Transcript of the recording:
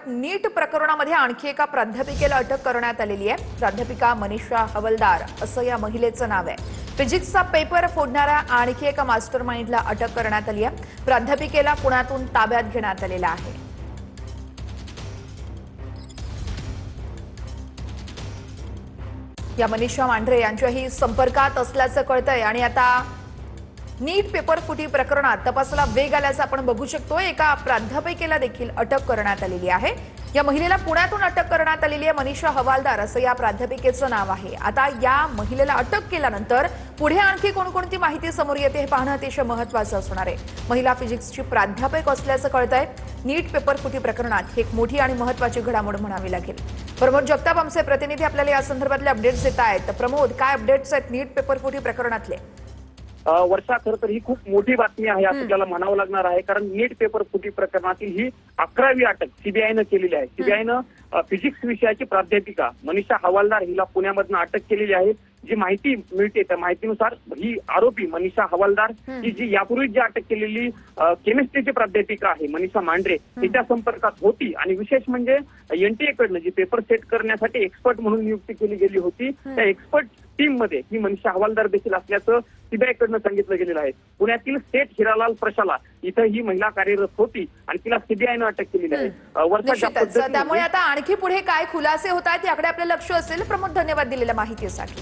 नीट प्रकरणामध्ये आणखी एका प्राध्यापिकेला अटक करण्यात आलेली आहे। प्राध्यापिका मनीषा हवलदार असं या महिलेचं नाव आहे। फिजिक्सचा पेपर फोडणाऱ्या आणखी एका मास्टरमाइंडला अटक करण्यात आली आहे। प्राध्यापिकेला पुण्यातून ताब्यात घेण्यात आलेलं आहे। या मनीषा मांढरे यांच्याही संपर्कात असल्याचं कळतंय आणि आता नीट पेपर फुटी प्रकरणात तपासाला वेग आल्याचं आपण बघू शकतो। एका प्राध्यापिकेला देखील अटक करण्यात आलेली आहे। या महिलेला पुण्यातून अटक करण्यात आलेली आहे। मनीषा हवालदार असं या प्राध्यापिकेचं नाव आहे। आता या महिलेला अटक केल्यानंतर पुढे आणखी कोणकोणती माहिती समोर येते हे पाहणं अतिशय महत्त्वाचं असणार आहे। महिला फिजिक्सची प्राध्यापक असल्याचं कळतंय। नीट पेपर फुटी प्रकरणात ही एक मोठी आणि महत्त्वाची घडामोड म्हणावी लागेल। प्रमोद जगताप आमचे प्रतिनिधी आपल्याला या संदर्भातले अपडेट्स देत आहेत। प्रमोद, काय अपडेट्स आहेत नीट पेपर फुटी प्रकरणातले? वर्षा, खरं तर ही खूप मोठी बातमी आहे असं आपल्याला म्हणावं लागणार आहे, कारण नीट पेपर फुटी प्रकरणातील ही 11वी अटक सीबीआयनं केलेली आहे। सीबीआयनं फिजिक्स विषयाची प्राध्यापिका मनीषा हवालदार हिला पुण्यामधनं अटक केलेली आहे। जी माहिती मिळते त्या माहितीनुसार ही आरोपी मनीषा हवालदार ही जी यापूर्वी जी अटक केलेली केमिस्ट्रीची प्राध्यापिका आहे मनीषा मांढरे तिच्या संपर्कात होती। आणि विशेष म्हणजे एनटीए कडनं जी पेपर सेट करण्यासाठी एक्सपर्ट म्हणून नियुक्ती केली गेली होती, त्या एक्सपर्ट टीम मध्ये ही मनीषा हवालदार देखील असल्याचं सीबीआय कडनं सांगितलं गेलेलं आहे। पुण्यातील सेठ हिरालाल प्रशाला इथं ही महिला कार्यरत होती आणि तिला सीबीआयनं अटक केलेली आहे। त्यामुळे आता आणखी पुढे काय खुलासे होत आहेत याकडे आपलं लक्ष असेल। प्रमोद, धन्यवाद दिलेल्या माहितीसाठी।